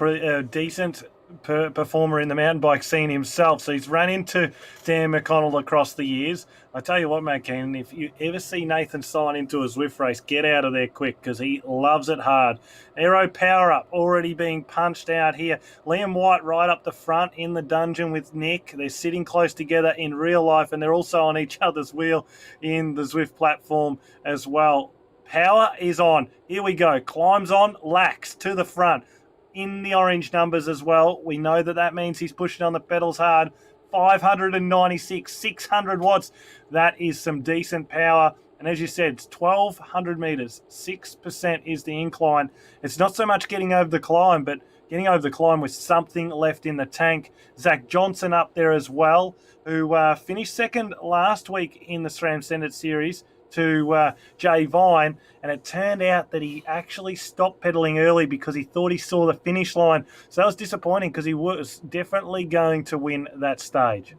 decent performer in the mountain bike scene himself. So he's run into Dan McConnell across the years. I tell you what, Matt Keenan, if you ever see Nathan sign into a Zwift race, get out of there quick because he loves it hard. Aero Power Up already being punched out here. Liam White right up the front in the dungeon with Nick. They're sitting close together in real life, and they're also on each other's wheel in the Zwift platform as well. Power is on. Here we go. Climbs on. Lax to the front. In the orange numbers as well. We know that means he's pushing on the pedals hard. 596, 600 watts. That is some decent power. And as you said, it's 1,200 metres. 6% is the incline. It's not so much getting over the climb, but getting over the climb with something left in the tank. Zach Johnson up there as well, who finished second last week in the SRAM Send It Series to Jay Vine, and it turned out that he actually stopped pedaling early because he thought he saw the finish line. So that was disappointing because he was definitely going to win that stage.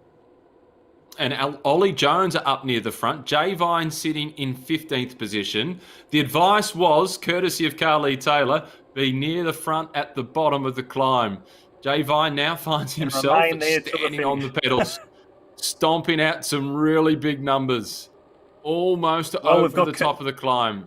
And Ollie Jones are up near the front. Jay Vine sitting in 15th position. The advice was, courtesy of Carly Taylor, be near the front at the bottom of the climb. Jay Vine now finds himself standing on the pedals, stomping out some really big numbers. Almost over the top of the climb.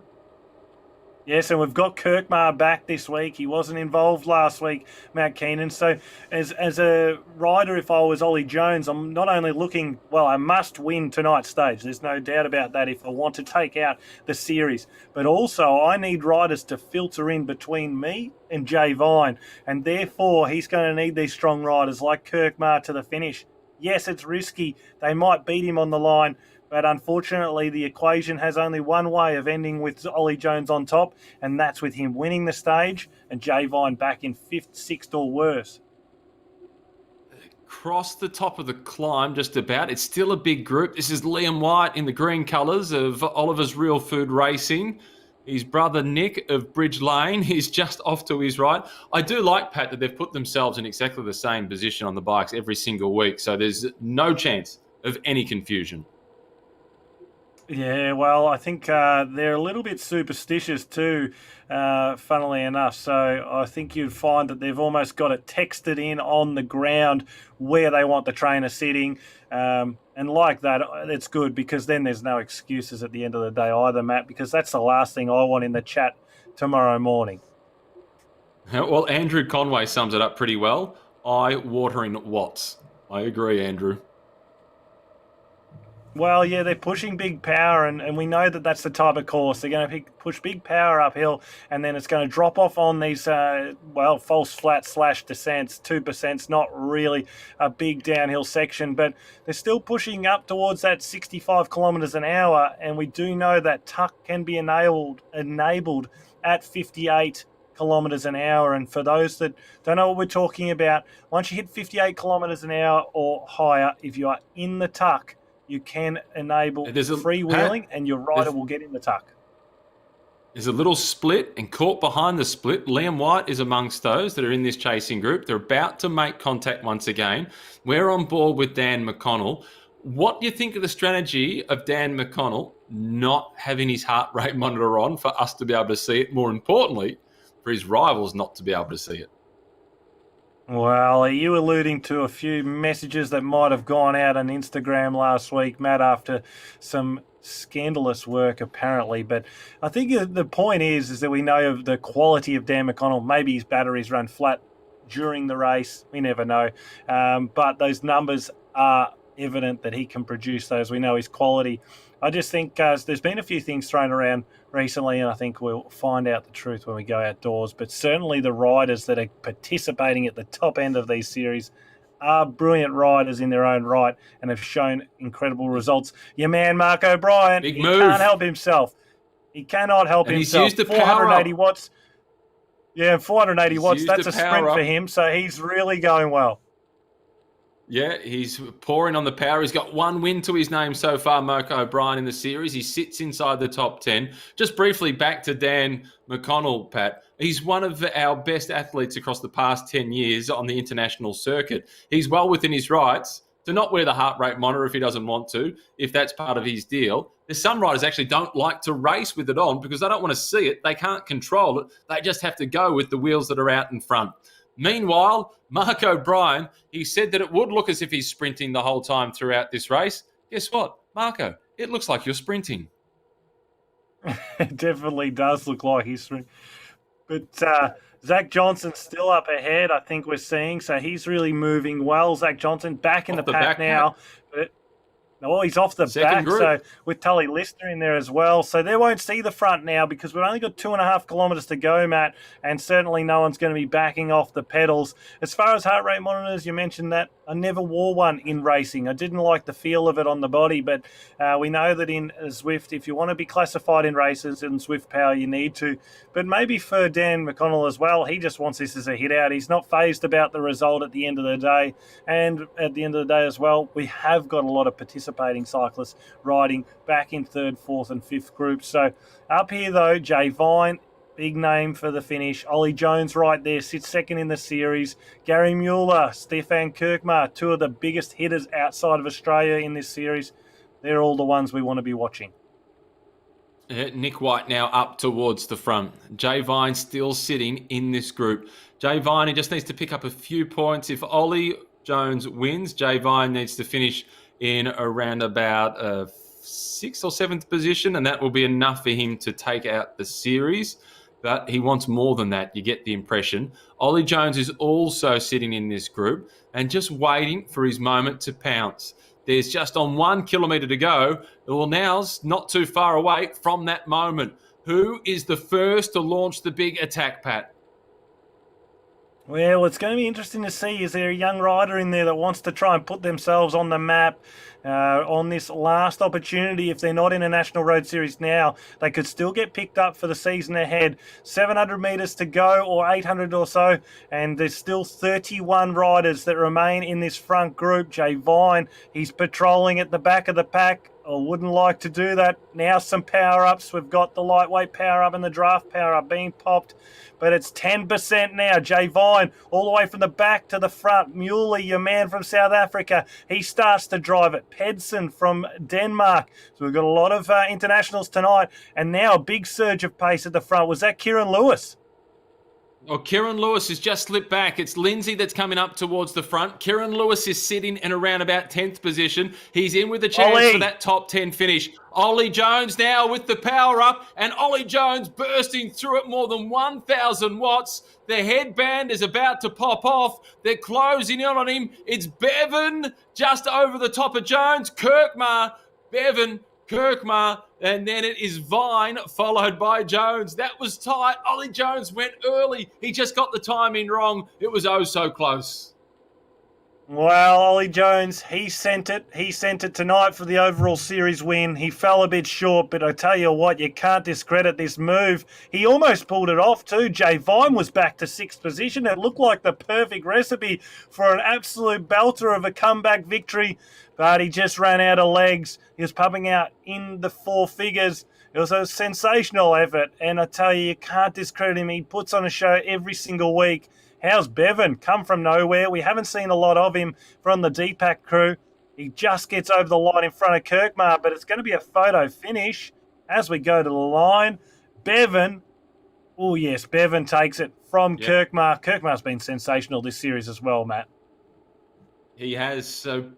Yes, and we've got Kirkmar back this week. He wasn't involved last week, Matt Keenan. So as a rider, if I was Ollie Jones, I'm not only looking, well, I must win tonight's stage. There's no doubt about that if I want to take out the series. But also I need riders to filter in between me and Jay Vine. And therefore he's going to need these strong riders like Kirkmar to the finish. Yes, it's risky. They might beat him on the line. But unfortunately, the equation has only one way of ending with Ollie Jones on top, and that's with him winning the stage and Jay Vine back in 5th, 6th or worse. Across the top of the climb, just about. It's still a big group. This is Liam White in the green colours of Oliver's Real Food Racing. His brother Nick of Bridge Lane is just off to his right. I do like, Pat, that they've put themselves in exactly the same position on the bikes every single week, so there's no chance of any confusion. Yeah, well, I think they're a little bit superstitious too, funnily enough. So I think you'd find that they've almost got it texted in on the ground where they want the trainer sitting. And like that, it's good because then there's no excuses at the end of the day either, Matt, because that's the last thing I want in the chat tomorrow morning. Well, Andrew Conway sums it up pretty well. Eye-watering watts. I agree, Andrew. Well, yeah, they're pushing big power, and we know that that's the type of course. They're going to push big power uphill, and then it's going to drop off on these, false flat / descents, 2%. Not really a big downhill section, but they're still pushing up towards that 65 kilometres an hour, and we do know that tuck can be enabled at 58 kilometres an hour. And for those that don't know what we're talking about, once you hit 58 kilometres an hour or higher, if you are in the tuck, you can enable freewheeling, and your rider will get in the tuck. There's a little split, and caught behind the split, Liam White is amongst those that are in this chasing group. They're about to make contact once again. We're on board with Dan McConnell. What do you think of the strategy of Dan McConnell not having his heart rate monitor on for us to be able to see it? More importantly, for his rivals not to be able to see it? Well, are you alluding to a few messages that might have gone out on Instagram last week, Matt, after some scandalous work apparently? But I think the point is that we know of the quality of Dan McConnell. Maybe his batteries run flat during the race. We never know. But those numbers are evident that he can produce those. We know his quality. I just think there's been a few things thrown around recently, and I think we'll find out the truth when we go outdoors. But certainly the riders that are participating at the top end of these series are brilliant riders in their own right and have shown incredible results. Your man, Mark O'Brien, Big he move. can't help himself. He cannot help and himself. He's used the 480 power watts. Yeah, 480 watts. Used That's the a sprint power for up. him, so he's really going well. Yeah, he's pouring on the power. He's got one win to his name so far, Mark O'Brien, in the series. He sits inside the top 10. Just briefly back to Dan McConnell, Pat. He's one of our best athletes across the past 10 years on the international circuit. He's well within his rights to not wear the heart rate monitor if he doesn't want to, if that's part of his deal. There's some riders actually don't like to race with it on because they don't want to see it. They can't control it. They just have to go with the wheels that are out in front. Meanwhile, Mark O'Brien, he said that it would look as if he's sprinting the whole time throughout this race. Guess what, Marco? It looks like you're sprinting. It definitely does look like he's sprinting. But Zach Johnson's still up ahead, I think we're seeing. So he's really moving well. Zach Johnson back in the pack now. But he's off the Second back, group. so with Tully Lister in there as well. So they won't see the front now because we've only got 2.5 kilometres to go, Matt, and certainly no one's going to be backing off the pedals. As far as heart rate monitors, you mentioned that. I never wore one in racing. I didn't like the feel of it on the body, but we know that in Zwift, if you want to be classified in races in Zwift Power, you need to. But maybe for Dan McConnell as well, he just wants this as a hit out. He's not phased about the result at the end of the day. And at the end of the day as well, we have got a lot of participating cyclists riding back in 3rd, 4th and 5th groups. So up here though, Jay Vine, big name for the finish. Ollie Jones right there, sits 2nd in the series. Gary Mueller, Stefan Kirkmar, 2 of the biggest hitters outside of Australia in this series. They're all the ones we want to be watching. Nick White now up towards the front. Jay Vine still sitting in this group. Jay Vine, he just needs to pick up a few points. If Ollie Jones wins, Jay Vine needs to finish in around about 6th or 7th position, and that will be enough for him to take out the series. But he wants more than that, you get the impression. Ollie Jones is also sitting in this group and just waiting for his moment to pounce. There's just on 1 kilometre to go. Well, now's not too far away from that moment. Who is the first to launch the big attack, Pat? Well, it's going to be interesting to see. Is there a young rider in there that wants to try and put themselves on the map? on this last opportunity. If they're not in a National Road Series now, they could still get picked up for the season ahead. 700 metres to go, or 800 or so, and there's still 31 riders that remain in this front group. Jay Vine, he's patrolling at the back of the pack. I wouldn't like to do that. Now some power-ups. We've got the lightweight power-up and the draft power-up being popped, but it's 10% now. Jay Vine all the way from the back to the front. Muley, your man from South Africa, he starts to drive it. Pedson from Denmark. So we've got a lot of internationals tonight, and now a big surge of pace at the front. Was that Kieran Lewis? Oh, Kieran Lewis has just slipped back. It's Lindsay that's coming up towards the front. Kieran Lewis is sitting in around about 10th position. He's in with a chance for that top 10 finish. Ollie Jones now with the power up, and Ollie Jones bursting through it more than 1,000 watts. The headband is about to pop off. They're closing in on him. It's Bevan just over the top of Jones. Kirkmar, Bevan, Kirkmar, and then it is Vine followed by Jones. That was tight. Ollie Jones went early. He just got the timing wrong. It was oh so close. Well, Ollie Jones, he sent it. He sent it tonight for the overall series win. He fell a bit short, but I tell you what, you can't discredit this move. He almost pulled it off too. Jay Vine was back to 6th position. It looked like the perfect recipe for an absolute belter of a comeback victory, but he just ran out of legs. He was pumping out in the 4 figures. It was a sensational effort, and I tell you can't discredit him. He puts on a show every single week. How's Bevan? Come from nowhere. We haven't seen a lot of him from the DPAC crew. He just gets over the line in front of Kirkmar, but it's going to be a photo finish as we go to the line. Bevan, oh yes, Bevan takes it from Kirkmar. Kirkmar's been sensational this series as well, Matt. He has. So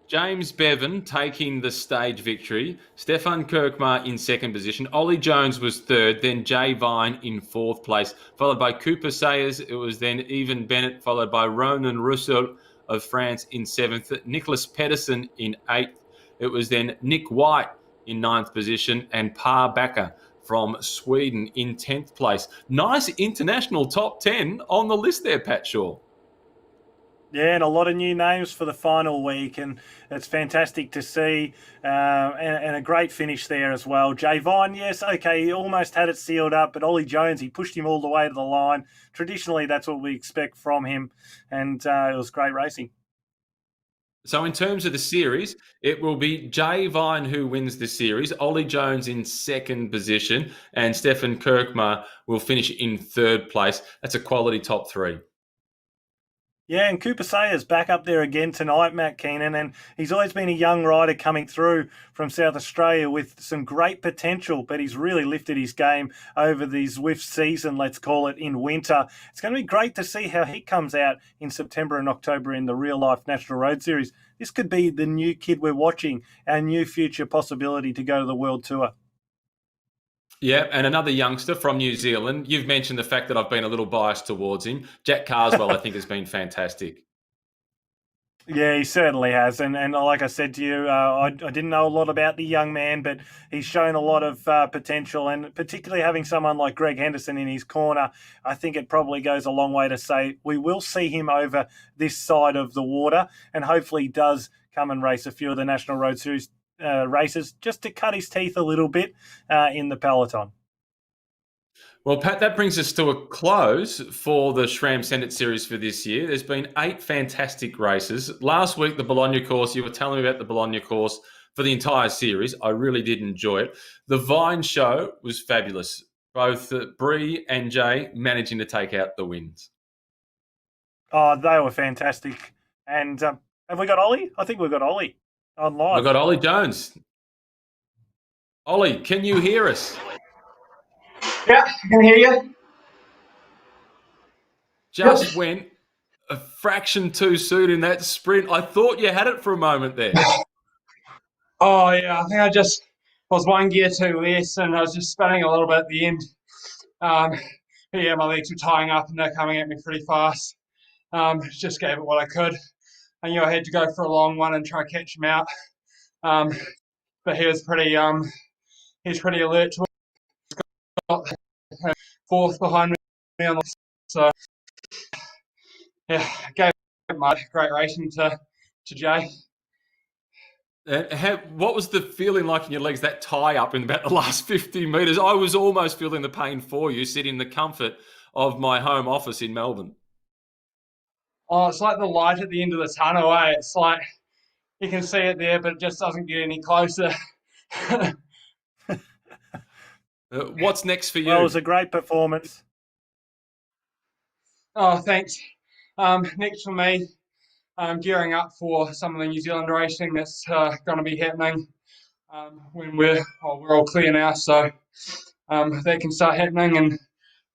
James Bevan taking the stage victory. Stefan Kirkmar in 2nd position. Ollie Jones was 3rd. Then Jay Vine in 4th place, followed by Cooper Sayers. It was then Evan Bennett, followed by Ronan Russell of France in 7th. Nicholas Pedersen in 8th. It was then Nick White in 9th position, and Pa Backer from Sweden in 10th place. Nice international top 10 on the list there, Pat Shaw. Yeah, and a lot of new names for the final week, and it's fantastic to see, and a great finish there as well. Jay Vine, yes, okay, he almost had it sealed up, but Ollie Jones, he pushed him all the way to the line. Traditionally, that's what we expect from him, and it was great racing. So in terms of the series, it will be Jay Vine who wins the series, Ollie Jones in 2nd position, and Stefan Kirkmar will finish in 3rd place. That's a quality top 3. Yeah, and Cooper Sayers back up there again tonight, Matt Keenan, and he's always been a young rider coming through from South Australia with some great potential, but he's really lifted his game over the Zwift season, let's call it, in winter. It's going to be great to see how he comes out in September and October in the real-life National Road Series. This could be the new kid we're watching, our new future possibility to go to the World Tour. Yeah, and another youngster from New Zealand. You've mentioned the fact that I've been a little biased towards him. Jack Carswell, I think, has been fantastic. Yeah, he certainly has. And like I said to you, I didn't know a lot about the young man, but he's shown a lot of potential. And particularly having someone like Greg Henderson in his corner, I think it probably goes a long way to say we will see him over this side of the water, and hopefully he does come and race a few of the National Road Series races just to cut his teeth a little bit in the peloton. Well, Pat, that brings us to a close for the SRAM Send It Series for this year. There's been 8 fantastic races. Last week, the Bologna course, you were telling me about the Bologna course for the entire series. I really did enjoy it. The Vine show was fabulous. Both Bree and Jay managing to take out the wins. Oh, they were fantastic. And have we got Ollie? I think we've got Ollie online. We've got Ollie Jones. Ollie, can you hear us? Yeah, I can hear you. Just went a fraction too soon in that sprint. I thought you had it for a moment there. Oh, yeah, I think I was 1 gear too less, and I was just spinning a little bit at the end. But yeah, my legs were tying up, and they're coming at me pretty fast. Just gave it what I could. I knew I had to go for a long one and try to catch him out. But he was pretty alert to it. Got 4th behind me on the, so yeah, gave my great racing to Jay. What was the feeling like in your legs, that tie up in about the last 50 metres? I was almost feeling the pain for you, sitting in the comfort of my home office in Melbourne. Oh, it's like the light at the end of the tunnel, eh? It's like you can see it there, but it just doesn't get any closer. What's next for you? Well, it was a great performance. Oh, thanks. Next for me, I'm gearing up for some of the New Zealand racing that's going to be happening when we're all clear now, so that can start happening, and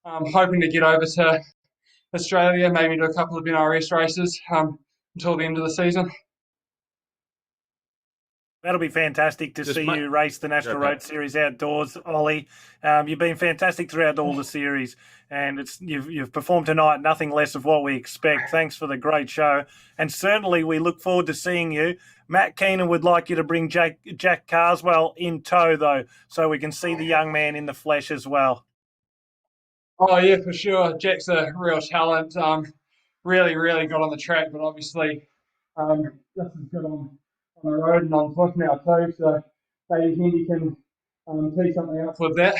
I'm hoping to get over to Australia, maybe do a couple of NRS races until the end of the season. That'll be fantastic to see you race the National Road Series outdoors, Ollie. You've been fantastic throughout all the series, and you've performed tonight nothing less of what we expect. Thanks for the great show, and certainly we look forward to seeing you. Matt Keenan would like you to bring Jack Carswell in tow, though, so we can see the young man in the flesh as well. Oh, yeah, for sure. Jack's a real talent. Really, really got on the track, but obviously just as good on the road and on Zwift now too. So maybe Hendy can tee something up with that.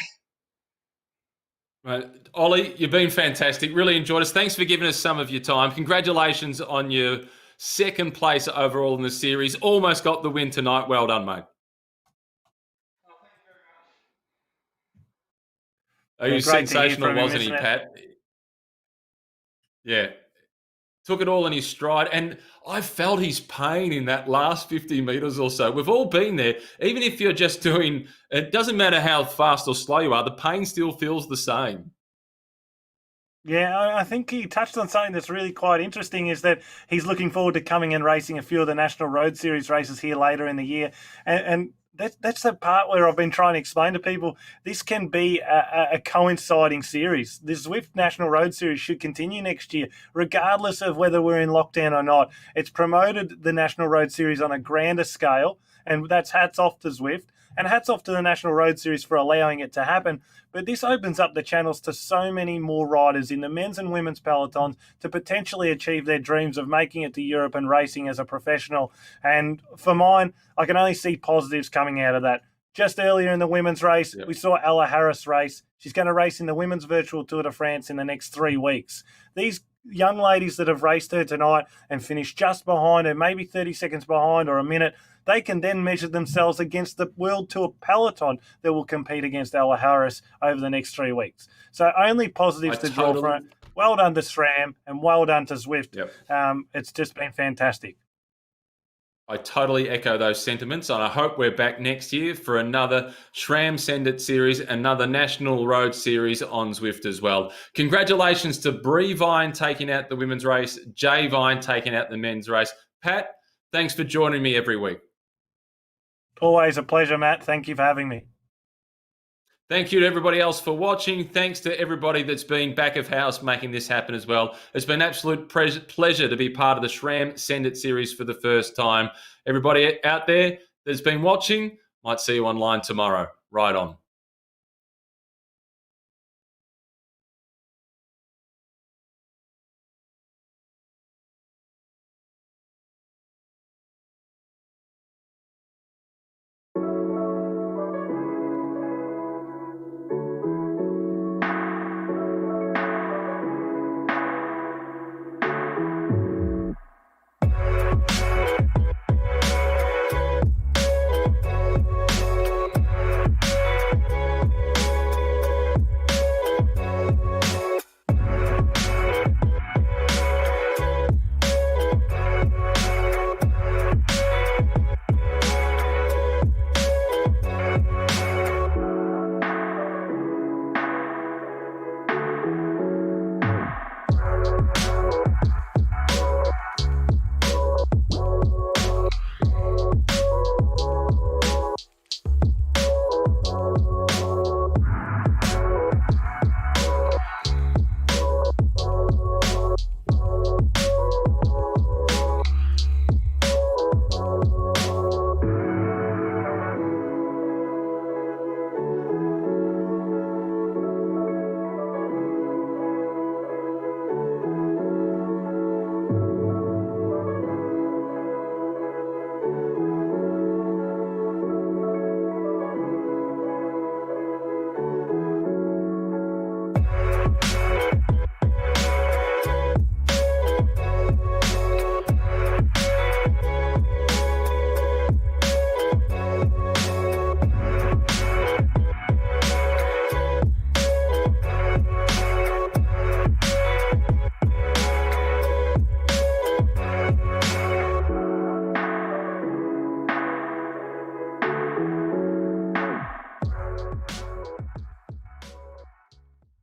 Right. Ollie, you've been fantastic. Really enjoyed us. Thanks for giving us some of your time. Congratulations on your second place overall in the series. Almost got the win tonight. Well done, mate. He was sensational, wasn't he, Pat? Yeah. Took it all in his stride. And I felt his pain in that last 50 metres or so. We've all been there. Even if you're just doing, it doesn't matter how fast or slow you are, the pain still feels the same. Yeah, I think he touched on something that's really quite interesting, is that he's looking forward to coming and racing a few of the National Road Series races here later in the year. And that's the part where I've been trying to explain to people, this can be a coinciding series. The Zwift National Road Series should continue next year, regardless of whether we're in lockdown or not. It's promoted the National Road Series on a grander scale, and that's hats off to Zwift. And hats off to the National Road Series for allowing it to happen. But this opens up the channels to so many more riders in the men's and women's pelotons to potentially achieve their dreams of making it to Europe and racing as a professional. And for mine, I can only see positives coming out of that. Just earlier in the women's race, we saw Ella Harris race. She's going to race in the Women's Virtual Tour de France in the next 3 weeks. These young ladies that have raced her tonight and finished just behind her, maybe 30 seconds behind or a minute, they can then measure themselves against the World Tour peloton that will compete against Ella Harris over the next 3 weeks. So only positives to draw from it. Well done to SRAM and well done to Zwift. Yep. It's just been fantastic. I totally echo those sentiments, and I hope we're back next year for another SRAM Send It Series, another National Road Series on Zwift as well. Congratulations to Bree Vine taking out the women's race, Jay Vine taking out the men's race. Pat, thanks for joining me every week. Always a pleasure, Matt. Thank you for having me. Thank you to everybody else for watching. Thanks to everybody that's been back of house making this happen as well. It's been an absolute pleasure to be part of the SRAM Send It series for the first time. Everybody out there that's been watching, might see you online tomorrow. Right on.